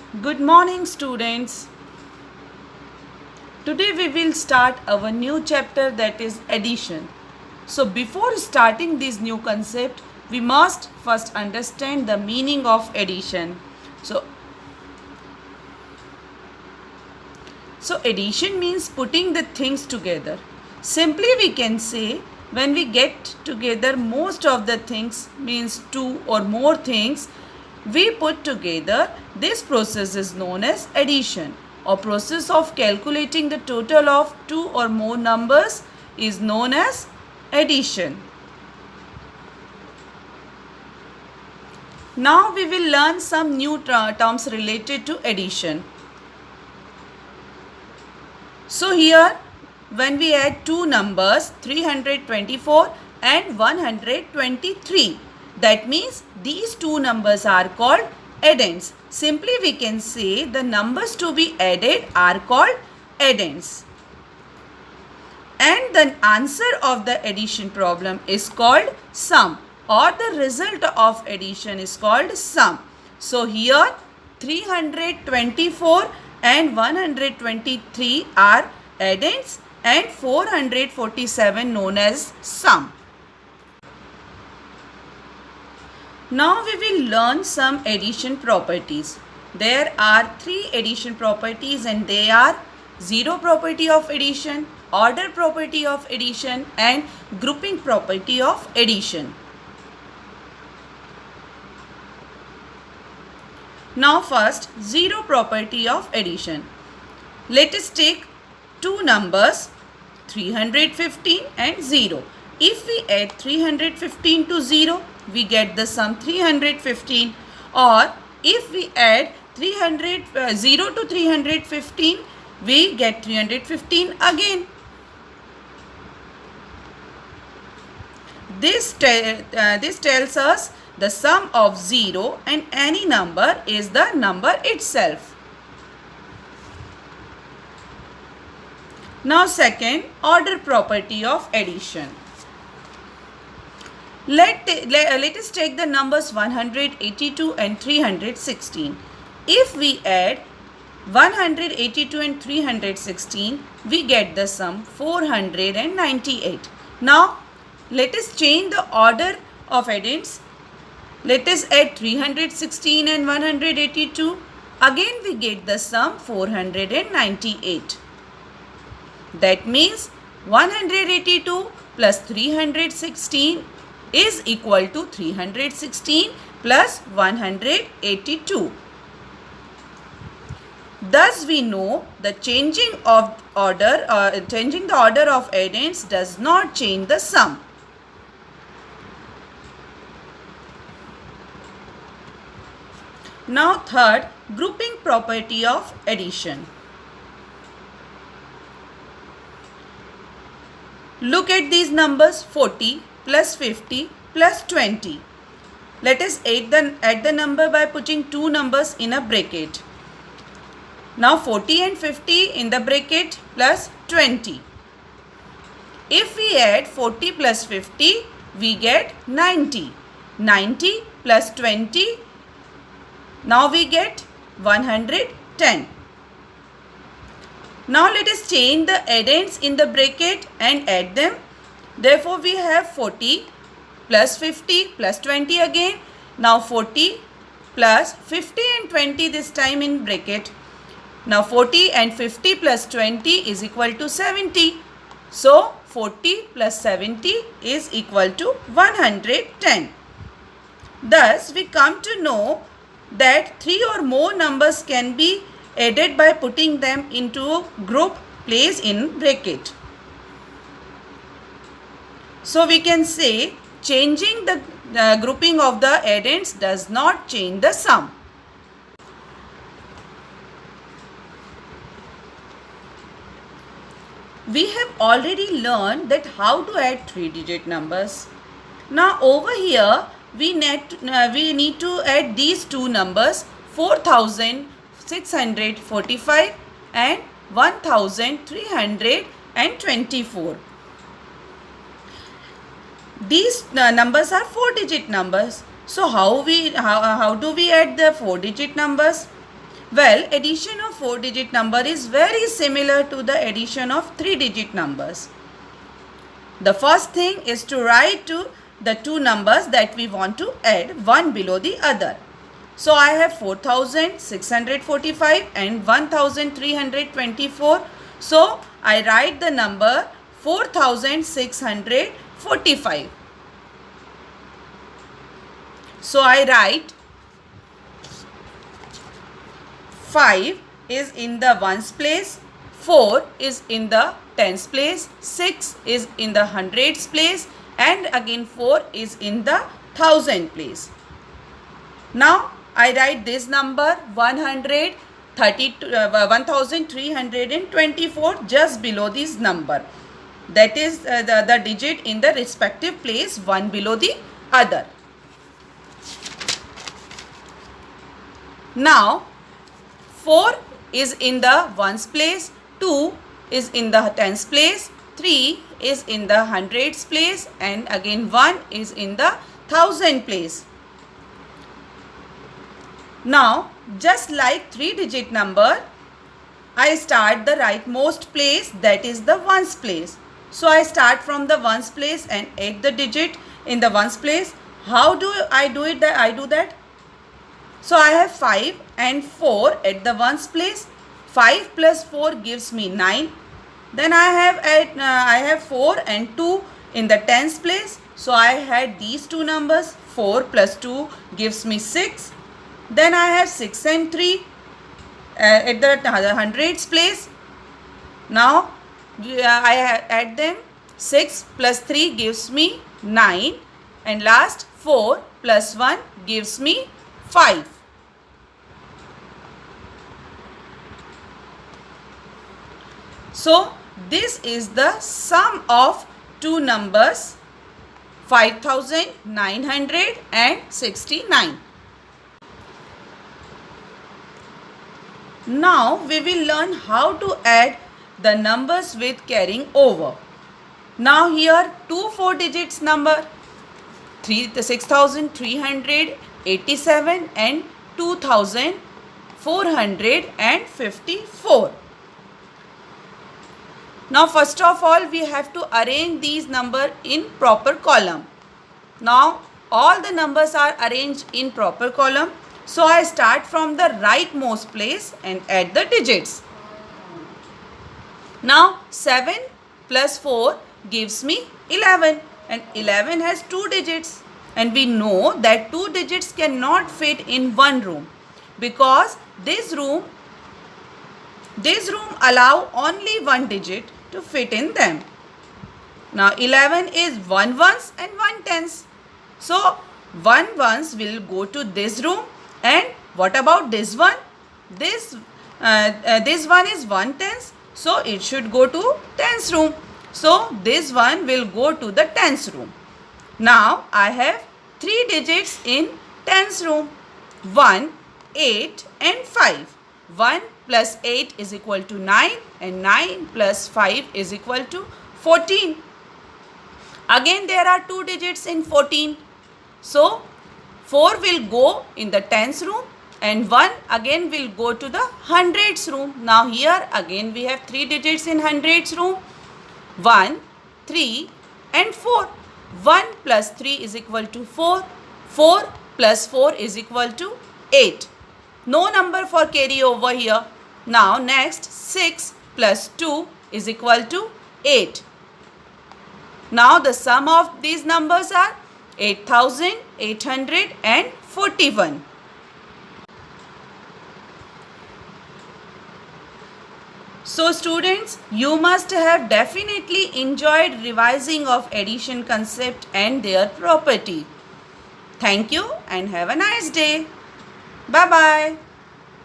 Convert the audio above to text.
Good morning, students. Today we will start our new chapter, that is addition. So before starting this new concept, we must first understand the meaning of addition. So addition means putting the things together. Simply we can say when we get together most of the things, means two or more things, we put together. This process is known as addition, or process of calculating the total of two or more numbers is known as addition. Now we will learn some new terms related to addition. So here when we add two numbers 324 and 123, that means these two numbers are called addends. Simply we can say the numbers to be added are called addends. And the answer of the addition problem is called sum, or the result of addition is called sum. So here 324 and 123 are addends and 447 known as sum. Now we will learn some addition properties. There are three addition properties and they are zero property of addition, order property of addition and grouping property of addition. Now first, zero property of addition. Let us take two numbers 315 and 0. If we add 315 to 0, we get the sum 315, or if we add 0 to 315, we get 315 again. This tells us the sum of 0 and any number is the number itself. Now second, order property of addition. Let us take the numbers 182 and 316. If we add 182 and 316, we get the sum 498. Now let us change the order of addends. Let us add 316 and 182. Again we get the sum 498. That means 182 plus 316 is equal to 316 plus 182. Thus we know the changing the order of addends does not change the sum. Now third, grouping property of addition. Look at these numbers 40 plus 50 plus 20. Let us add the number by putting two numbers in a bracket. Now 40 and 50 in the bracket plus 20. If we add 40 plus 50, we get 90. 90 plus 20, now we get 110. Now let us change the addends in the bracket and add them. Therefore we have 40 plus 50 plus 20 again. Now 40 plus 50 and 20 this time in bracket. Now 40 and 50 plus 20 is equal to 70. So 40 plus 70 is equal to 110. Thus we come to know that three or more numbers can be added by putting them into a group placed in bracket. So we can say changing the grouping of the addends does not change the sum. We have already learned that how to add three-digit numbers. Now over here we need to add these two numbers 4645 and 1324. These numbers are 4-digit numbers. So how do we add the 4-digit numbers? Well, addition of 4-digit number is very similar to the addition of 3-digit numbers. The first thing is to write to the two numbers that we want to add one below the other. So I have 4645 and 1324. So I write the number 4645. So I write 5 is in the ones place, 4 is in the tens place, 6 is in the hundreds place, and again 4 is in the thousand place. Now I write this number 1324 just below this number. That is the digit in the respective place, one below the other. Now 4 is in the ones place, 2 is in the tens place, 3 is in the hundreds place, and again 1 is in the thousand place. Now, just like 3-digit number, I start the rightmost place, that is the ones place. So I start from the ones place and add the digit in the ones place. How do I do it? I do that. So I have 5 and 4 at the ones place. 5 plus 4 gives me 9. Then I have 4 and 2 in the tens place. So I had these two numbers. 4 plus 2 gives me 6. Then I have 6 and 3 at the hundreds place. Now I add them. 6 plus 3 gives me 9. And last 4 plus 1 gives me 5. So this is the sum of two numbers 5969. Now we will learn how to add the numbers with carrying over. Now here two 4 digits number 6387 and 2454. Now first of all we have to arrange these numbers in proper column. Now all the numbers are arranged in proper column. So I start from the rightmost place and add the digits. Now 7 plus 4 gives me 11, and 11 has 2 digits, and we know that 2 digits cannot fit in one room because this room allow only one digit to fit in them. Now 11 is 1 ones and 1 tens. So 1 ones will go to this room. And what about this one? This one is 1 tens, so it should go to tens room. So this one will go to the tens room. Now I have 3 digits in tens room: 1, 8 and 5. 1 plus 8 is equal to 9, and 9 plus 5 is equal to 14. Again there are 2 digits in 14. So 4 will go in the tens room and 1 again will go to the hundreds room. Now here again we have 3 digits in hundreds room: 1, 3 and 4. 1 plus 3 is equal to 4. 4 plus 4 is equal to 8. No number for carry over here. Now next 6 plus 2 is equal to 8. Now the sum of these numbers are 8841. So students, you must have definitely enjoyed revising of addition concept and their property. Thank you and have a nice day. Bye-bye.